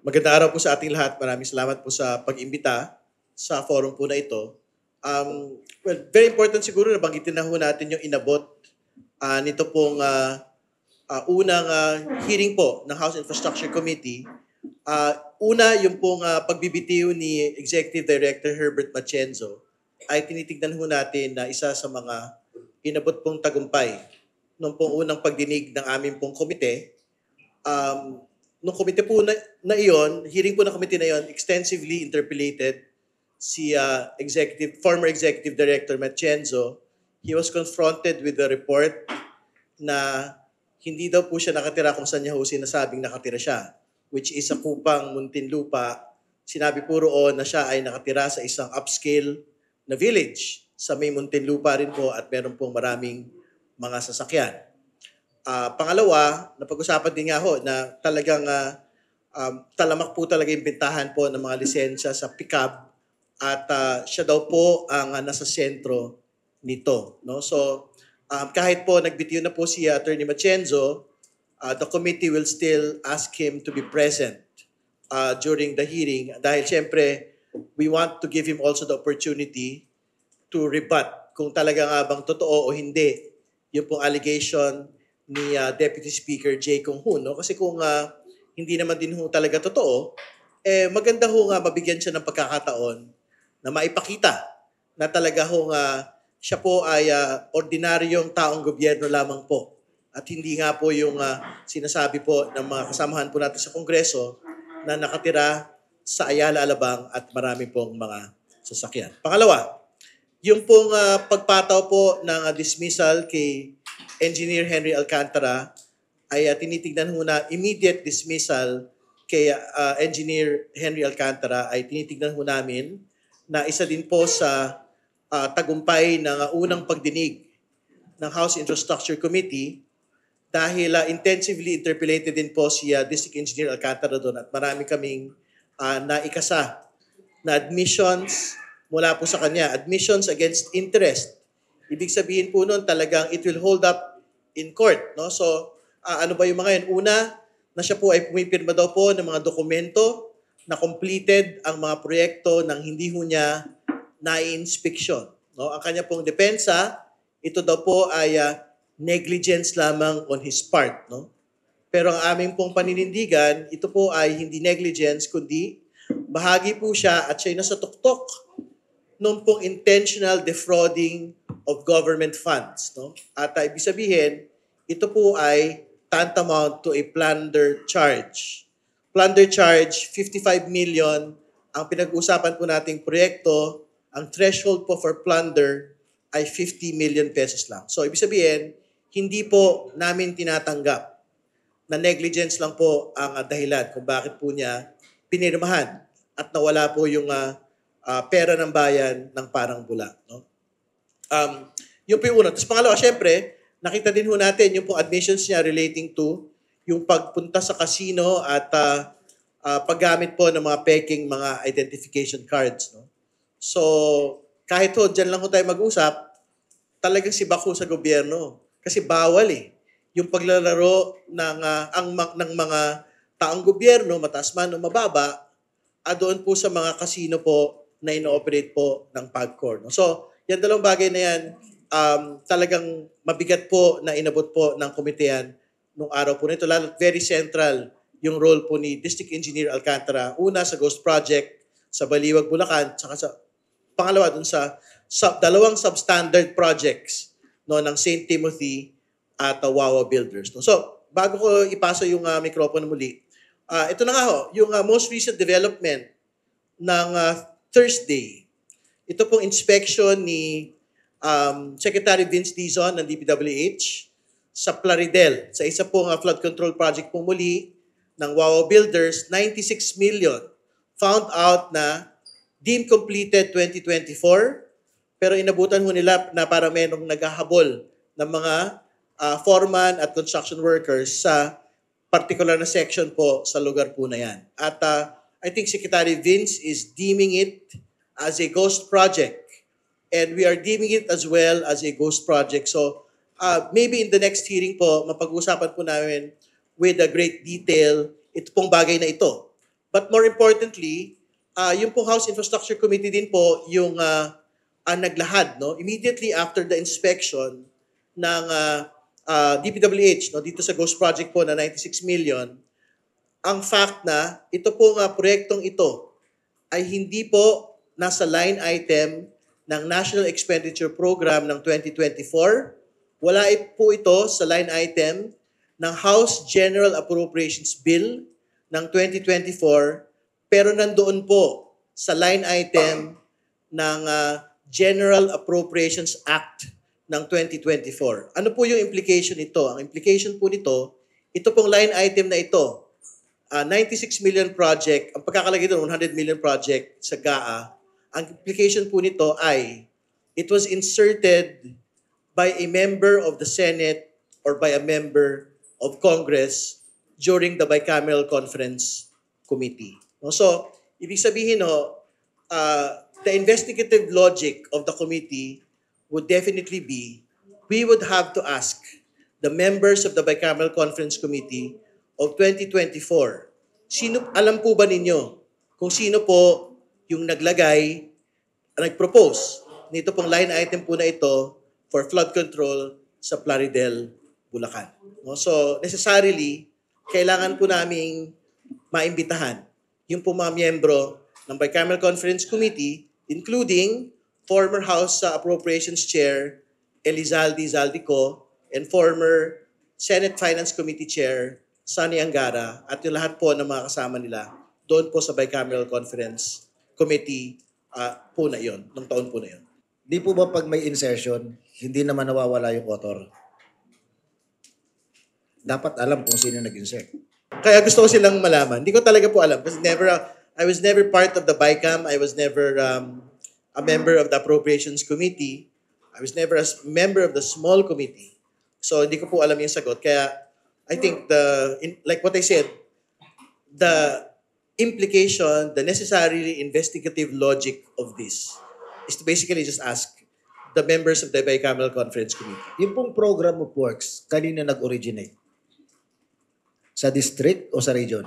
Magandang araw po sa ating lahat. Maraming salamat po sa pag-imbita sa forum po na ito. Well, very important siguro na banggitin na ho natin yung inabot nito pong unang hearing po ng House Infrastructure Committee. Una, yung pong pagbibitiw ni Executive Director Herbert Matienzo ay tinitignan ho natin na isa sa mga inabot pong tagumpay nung pong unang pagdinig ng aming pong komite. Nung komite po na iyon, hearing po ng komite na iyon, extensively interpellated si former Executive Director Matienzo. He was confronted with the report na hindi daw po siya nakatira kung saan niya ho sinasabing nakatira siya, which is sa Kupang, Muntinlupa. Sinabi po roon na siya ay nakatira sa isang upscale na village sa may Muntinlupa rin po at meron pong maraming mga sasakyan. Pangalawa, napag-usapan din nga ho na talagang talamak po talaga yung bintahan po ng mga lisensya sa pickup at siya daw po ang nasa sentro nito. No? So kahit po nagbitiw na po si Attorney Matienzo, the committee will still ask him to be present during the hearing dahil siyempre we want to give him also the opportunity to rebut kung talaga nga bang totoo o hindi yung pong allegation ni Deputy Speaker Jay Kung Hoon. No? Kasi kung hindi naman din ho talaga totoo, maganda ho nga mabigyan siya ng pagkakataon na maipakita na talaga ho nga siya po ay ordinaryong taong gobyerno lamang po. At hindi nga po yung sinasabi po ng mga kasamahan po natin sa Kongreso na nakatira sa Ayala, Alabang at marami pong mga sasakyan. Pangalawa, yung pong pagpataw po ng dismissal kay Engineer Henry Alcantara ay tinitignan ho na immediate dismissal kay Engineer Henry Alcantara ay tinitignan ho namin na isa din po sa tagumpay ng unang pagdinig ng House Infrastructure Committee dahil intensively interpellated din po si District Engineer Alcantara doon at marami kaming naikasa na admissions mula po sa kanya, admissions against interest. Ibig sabihin po noon talagang it will hold up in court. No? So ano ba yung mga yun? Una, na siya po ay pumipirma daw po ng mga dokumento na completed ang mga proyekto ng hindi ho niya na-inspection. No? Ang kanya pong depensa, ito daw po ay negligence lamang on his part. No? Pero ang aming pong paninindigan, ito po ay hindi negligence, kundi bahagi po siya at siya ay nasa tuktok nung pong intentional defrauding of government funds. No? At ibig sabihin, ito po ay tantamount to a plunder charge. Plunder charge, 55 million ang pinag-uusapan po nating proyekto. Ang threshold po for plunder ay 50 million pesos lang. So ibig sabihin, hindi po namin tinatanggap na negligence lang po ang dahilan kung bakit po niya pinirmahan at nawala po yung pera ng bayan ng parang bula. No? Yung po yung una. Tapos pangalawa, syempre, nakita din ho natin yung pong admissions niya relating to yung pagpunta sa casino at paggamit po ng mga peking mga identification cards. No? So, kahit ho, dyan lang ho tayo mag-usap, talagang si Baku sa gobyerno. Kasi bawal yung paglalaro ng mga taong gobyerno, mataas man o mababa, doon po sa mga casino po na ino-operate po ng PAGCOR. No? So, yan dalawang bagay na yan, talagang mabigat po na inabot po ng komitehan nung araw po nito. Lalo very central yung role po ni District Engineer Alcantara. Una sa Ghost Project sa Baliwag, Bulacan, saka sa pangalawa dun sa dalawang substandard projects no, ng St. Timothy at Wawa Builders. No? So, bago ko ipasa yung microphone muli, ito na nga ho, yung most recent development ng Thursday. Ito pong inspection ni Secretary Vince Dizon ng DPWH sa Plaridel, sa isa pong flood control project po muli ng Wawa Builders, 96 million. Found out na deemed completed 2024, pero inabutan ho nila na parang mayroong naghahabol ng mga foreman at construction workers sa particular na section po sa lugar po na yan. At I think Secretary Vince is deeming it as a ghost project. And we are deeming it as well as a ghost project. So maybe in the next hearing po, mapag-usapan po namin with a great detail ito pong bagay na ito. But more importantly, yung pong House Infrastructure Committee din po yung naglahad, no? Immediately after the inspection ng DPWH, no, dito sa Ghost Project po na 96 million, ang fact na ito pong proyektong ito ay hindi po nasa line item ng National Expenditure Program ng 2024. Wala po ito sa line item ng House General Appropriations Bill ng 2024, pero nandoon po sa line item ng General Appropriations Act ng 2024. Ano po yung implication nito? Ang implication po nito, ito pong line item na ito, 96 million project, ang pagkakalagay doon, 100 million project sa GAA, ang implication po nito ay it was inserted by a member of the Senate or by a member of Congress during the Bicameral Conference Committee. No? So, ibig sabihin, the investigative logic of the committee would definitely be, we would have to ask the members of the Bicameral Conference Committee of 2024, alam po ba ninyo kung sino po yung nag-propose nito pong line item po na ito for flood control sa Plaridel, Bulacan. No? So, necessarily, kailangan po naming maimbitahan yung po mga miyembro ng Bicameral Conference Committee, including former House Appropriations Chair Elizalde Zaldico and former Senate Finance Committee Chair Sonny Angara at yung lahat po ng mga kasama nila doon po sa Bicameral Conference Committee po na yon, ng taon po na yon. Di po ba pag may insertion, hindi naman nawawala yung author? Dapat alam kung sino nag-insert. Kaya gusto ko silang malaman. Hindi ko talaga po alam kasi I was never part of the BICAM. I was never a member of the Appropriations Committee. I was never a member of the small committee. So hindi ko po alam yung sagot. Kaya I think like what I said, the implication, the necessary investigative logic of this is to basically just ask the members of the Bicameral Conference Committee. Yung pong program of works, kanina nag-originate? Sa district o sa region?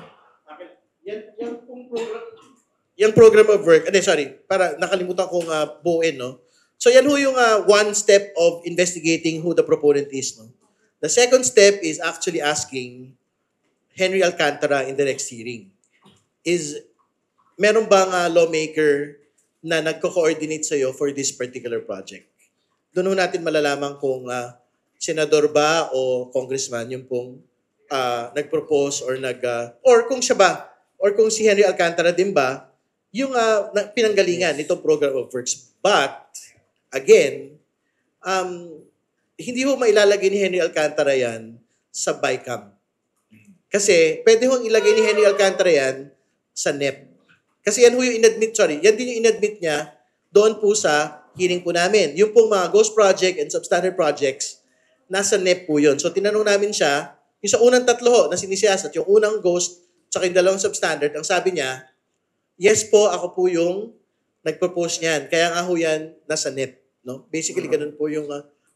Yan pong program. Yung program of work, para nakalimutan kong buuin, no? So yan ho yung one step of investigating who the proponent is, no? The second step is actually asking Henry Alcantara in the next hearing. Meron bang lawmaker na nagko-coordinate sa'yo for this particular project? Doon ho natin malalaman kung senador ba o congressman yung pong nag-propose or or kung siya ba, or kung si Henry Alcantara din ba, yung pinanggalingan nitong program of works. But, again, hindi ho mailalagay ni Henry Alcantara yan sa BICAM. Kasi, pwede hong ilagay ni Henry Alcantara yan sa NEP. Kasi yan ho yung yan din yung inadmit niya doon po sa hearing po namin. Yung pong mga ghost project and substandard projects, nasa NEP po yun. So, tinanong namin siya, yung sa unang tatlo ho na sinisiyasat, yung unang ghost, tsaka yung dalawang substandard, ang sabi niya, yes po, ako po yung nag-propose niyan. Kaya nga ho yan nasa NEP. No? Basically, ganun po yung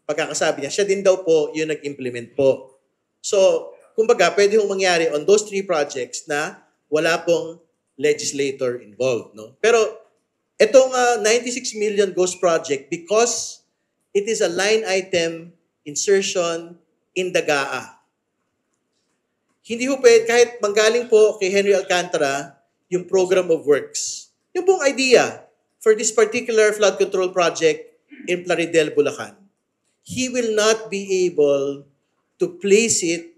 pagkakasabi niya. Siya din daw po yung nag-implement po. So, kumbaga, pwede hong mangyari on those three projects na wala pong legislator involved. No? Pero, itong 96 million ghost project, because it is a line item insertion in the GAA. Hindi ho pwede, kahit manggaling po kay Henry Alcantara, yung program of works. Yung pong idea for this particular flood control project in Plaridel, Bulacan. He will not be able to place it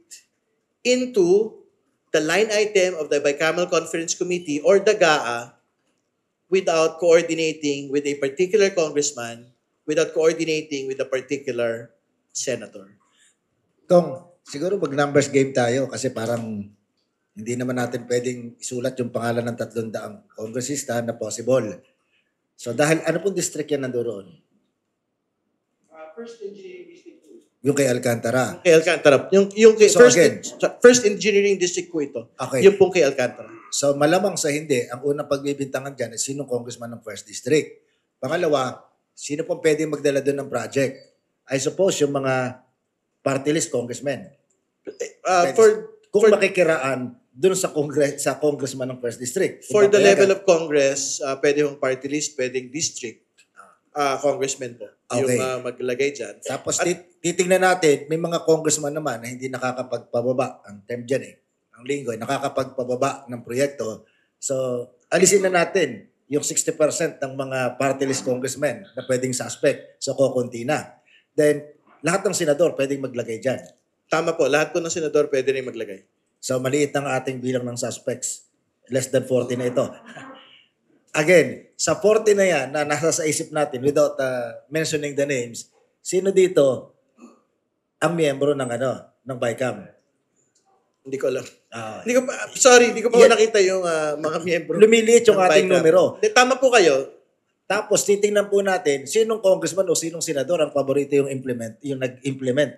into the line item of the Bicameral Conference Committee or the GAA without coordinating with a particular congressman, without coordinating with a particular senator. Kung siguro mag-numbers game tayo kasi parang hindi naman natin pwedeng isulat yung pangalan ng 300 kongresista na possible. So dahil ano pong district yan nandoon? First Engineering District po. Yung kay Alcantara. Kay Alcantara. Yung kay So first Engineering District po ito. Okay. Yung pong kay Alcantara. So malamang sa hindi, ang unang pagbibintangan dyan is sinong congressman ng first district. Pangalawa, sino pong pwede magdala doon ng project? I suppose yung mga party list congressmen. Kung makikiraan dun sa congressman ng first district. For Kung the papayagan. level of Congress, pwede yung party list, pwedeng district congressman po yung Okay. maglagay dyan. Tapos titingnan natin, may mga congressman naman na hindi nakakapagpababa. Ang term dyan ang linggo, nakakapagpababa ng proyekto. So, alisin na natin yung 60% ng mga party list congressmen na pwedeng suspect. So, kukunti na. Then, lahat ng senador pwedeng maglagay dyan. Tama po, lahat po ng senador pwede rin maglagay. So, maliit ang ating bilang ng suspects. Less than 40 na ito. Again, sa 40 na yan na nasa sa isip natin without mentioning the names, sino dito ang miyembro ng ng BICAM? Hindi ko alam. Ah, Hindi ko pa Yeah. nakita yung mga miyembro. lumiliit yung ng ating BICAM. numero. Tama po kayo. Tapos titingnan po natin sinong congressman o sinong senador ang paborito yung nag-implement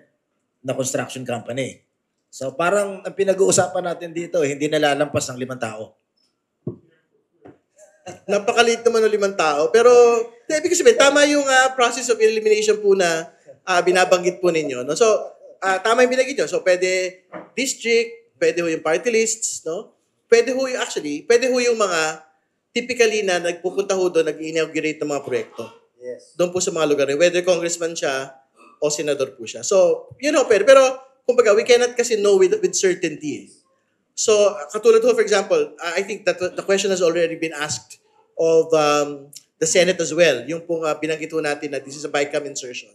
na construction company. So parang ang pinag-uusapan natin dito hindi nalalampas ng 5 tao. Napakaliit naman ng 5 tao. Pero, ibig sabihin, tama yung process of elimination po na binabanggit po ninyo. No? So, tama yung binanggit nyo. So, pwede district, pwede ho yung party lists, no? Pwede ho yung mga typically na nagpupunta ho doon, nag-inaugurate ng mga proyekto. Yes. Doon po sa mga lugar. Whether congressman siya o senador po siya. So, pwede. Pero, kumbaga, we cannot kasi know with certainty. So, katulad ho, for example, I think that the question has already been asked of the Senate as well. Yung pong binanggit ho natin na this is a BICAM insertion.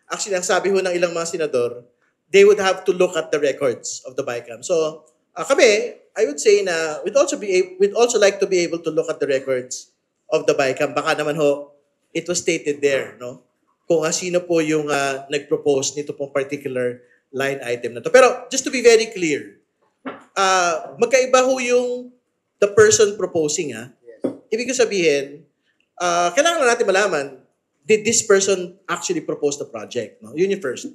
Actually, ang sabi ho ng ilang mga senador, they would have to look at the records of the BICAM. So, kami, I would say na we'd also like to be able to look at the records of the BICAM. Baka naman ho, it was stated there, no? Kung sino po yung nag-propose nito pong particular line item na to. Pero just to be very clear, magkaiba ho yung the person proposing. Ibig sabihin, kailangan na natin malaman, did this person actually propose the project? No? Yun yung first.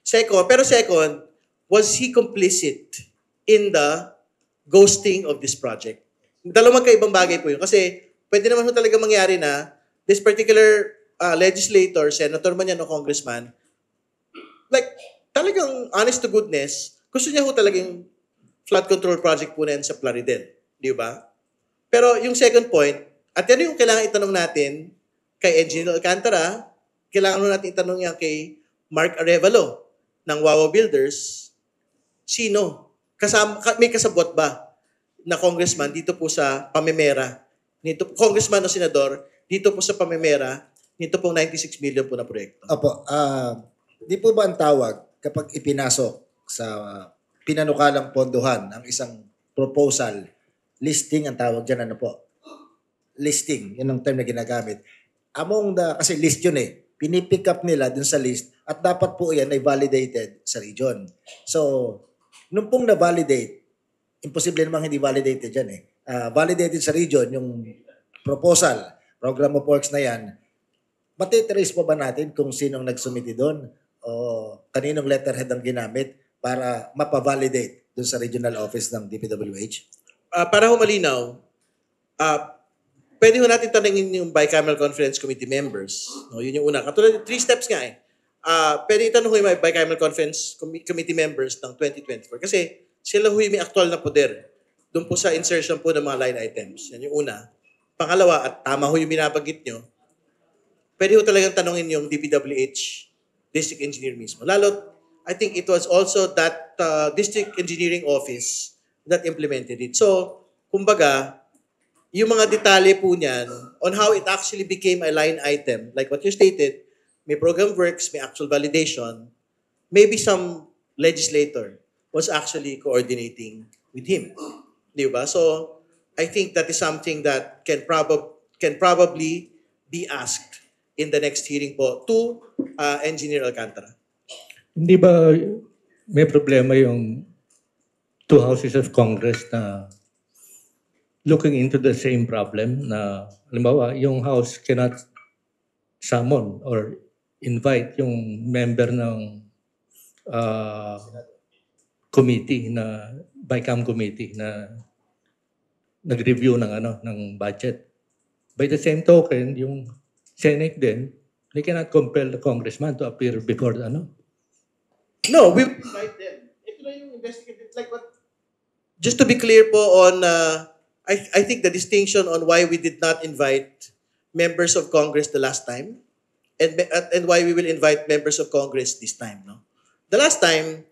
Second, was he complicit in the ghosting of this project? Dalawang magkaibang bagay po yun. Kasi pwede naman ho talaga mangyari na this particular legislator, senator man yan o congressman, like, talagang honest to goodness, gusto niya ho talagang flood control project po na yan sa Plaridel. Di ba? Pero yung second point, at yan yung kailangan itanong natin kay Engineer Alcantara, kailangan natin itanong yan kay Mark Arevalo ng Wawa Builders, sino? May kasabot ba na congressman dito po sa pamimera? Congressman o senador, dito po sa pamimera, nito pong 96 million po na proyekto. Opo, di po ba ang tawag kapag ipinasok sa pinanukalang pondohan ang isang proposal, listing ang tawag dyan, listing, yun ang term na ginagamit. Kasi list yun pinipick up nila dun sa list at dapat po yan ay validated sa region. So, nung pong na-validate, imposible namang hindi validated yan validated sa region yung proposal, program of works na yan, matitrace pa ba natin kung sinong nagsumiti doon o kaninong letterhead ang ginamit para mapavalidate doon sa regional office ng DPWH? Para ho malinaw, pwede ho natin tanungin yung bicameral conference committee members. No, yun yung una. Katulad, 3 steps nga pwede itanong ho yung bicameral conference committee members ng 2024 kasi sila ho yung may aktual na poder doon po sa insertion po ng mga line items. Yan yung una. Pangalawa, at tama ho yung binabanggit nyo, pwede ho talagang tanungin yung DPWH district engineer mismo. Lalo, I think it was also that district engineering office that implemented it. So, kumbaga, yung mga detalye po niyan on how it actually became a line item, like what you stated, may program works, may actual validation, maybe some legislator was actually coordinating with him. Di ba? So, I think that is something that can probably be asked in the next hearing po to Engineer Alcantara. Hindi ba may problema yung two houses of Congress na looking into the same problem na halimbawa yung House cannot summon or invite yung member ng committee na BICAM committee na nag-review ng budget. By the same token, yung Senate din, they cannot compel the congressman to appear before No, we invite them. Ito na yung investigative, like what just to be clear po on, I think the distinction on why we did not invite members of Congress the last time and why we will invite members of Congress this time. No? The last time,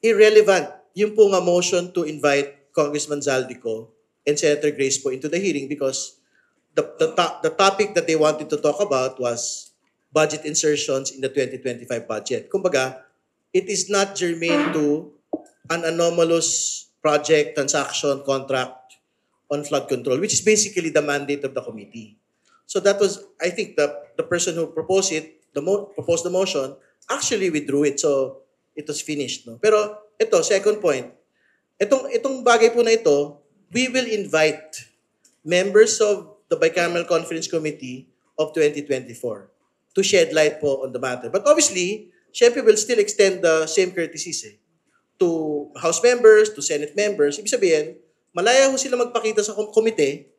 irrelevant yung po nga motion to invite Congressman Zaldico and Senator Grace po into the hearing because the topic that they wanted to talk about was budget insertions in the 2025 budget. Kumbaga, it is not germane to an anomalous project, transaction, contract on flood control, which is basically the mandate of the committee. So that was, I think, the person who proposed it, proposed the motion, actually withdrew it. So it was finished. No? Pero ito, second point, itong bagay po na ito, we will invite members of the Bicameral Conference Committee of 2024 to shed light po on the matter. But obviously, syempre we'll still extend the same courtesies to House members, to Senate members. Ibig sabihin, malaya ho sila magpakita sa komite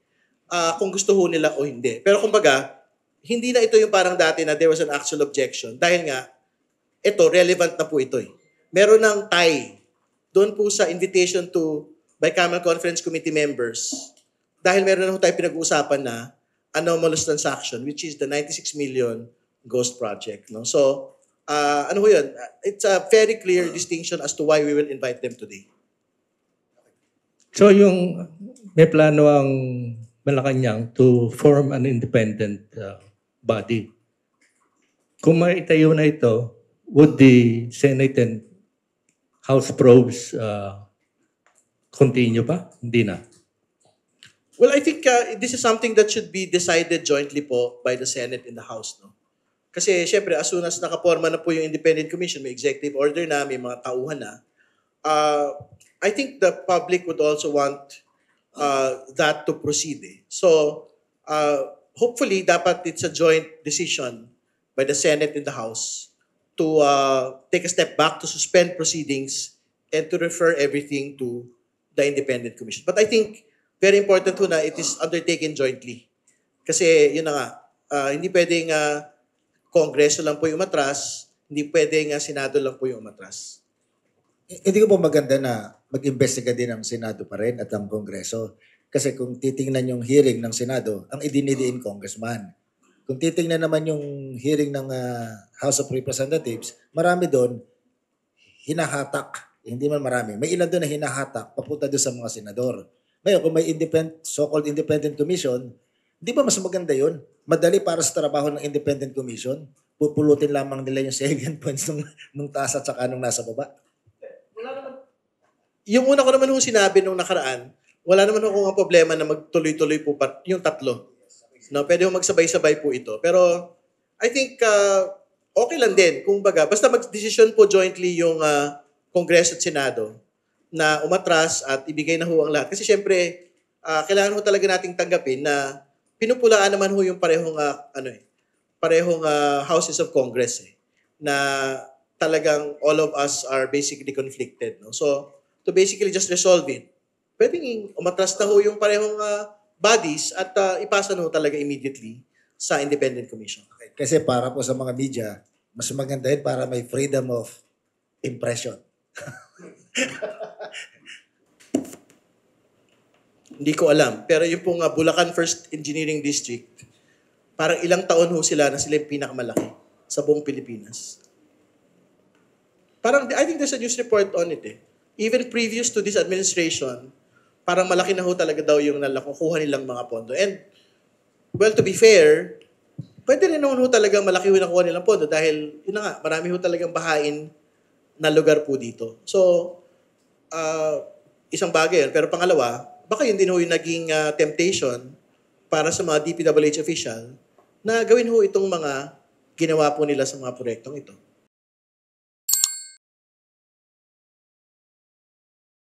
kung gusto ho nila o hindi. Pero kumbaga, hindi na ito yung parang dati na there was an actual objection dahil nga, ito, relevant na po ito eh. Meron ng tie doon po sa invitation to Bicameral Conference Committee members dahil meron na ho tayo pinag-uusapan na anomalous transaction which is the 96 million ghost project. No? So, ano ho yun? It's a very clear distinction as to why we will invite them today. So yung may plano ang Malacanang to form an independent body. Kung maitayo na ito, would the Senate and House probes continue pa? Hindi na. Well, I think this is something that should be decided jointly po by the Senate and the House. No? Kasi syempre, as soon as nakaporma na po yung independent commission, may executive order na, may mga tauhan na, I think the public would also want that to proceed. So, hopefully, dapat it's a joint decision by the Senate and the House to take a step back to suspend proceedings and to refer everything to the independent commission. But I think, very important po na it is undertaken jointly. Kasi, yun na nga, hindi pwedeng Kongreso lang po yung umatras, hindi pwedeng Senado lang po yung umatras. Hindi ko po maganda na mag-imbestiga din ang Senado pa rin at ang Kongreso. Kasi kung titingnan yung hearing ng Senado, ang idinidiin congressman. Kung titingnan naman yung hearing ng House of Representatives, marami doon hinahatak. Hindi man marami. May ilan doon na hinahatak papunta doon sa mga senador. Ngayon, kung may so-called independent commission, di ba mas maganda yun? Madali para sa trabaho ng independent commission. Pupulutin lamang nila yung salient points nung taas at saka nung nasa baba. Yung una ko naman ho sinabi nung nakaraan, wala naman ho kung problema na magtuloy-tuloy po yung tatlo. No, pwede ho magsabay-sabay po ito. Pero I think okay lang din. Kung baga, basta mag-decision po jointly yung Kongreso at Senado na umatras at ibigay na ho ang lahat. Kasi syempre, kailangan ho talaga nating tanggapin na pinupulaan naman ho yung parehong houses of Congress na talagang all of us are basically conflicted. No? So, to basically just resolve it, pwedeng umatras na ho yung parehong bodies at ipasa na ho talaga immediately sa independent commission. Kasi para po sa mga media, mas maganda yun para may freedom of impression. Hindi ko alam. Pero yung pong Bulacan First Engineering District, parang ilang taon ho sila na sila yung pinakamalaki sa buong Pilipinas. Parang, I think there's a news report on it Even previous to this administration, parang malaki na ho talaga daw yung nakukuha nilang mga pondo. And, well, to be fair, pwede rin naman ho talagang malaki ho nakuha nilang pondo dahil, yun na nga, marami ho talagang bahain na lugar po dito. So, isang bagay yun. Pero pangalawa, baka yun din ho yung naging temptation para sa mga DPWH official na gawin ho itong mga ginawa po nila sa mga proyektong ito.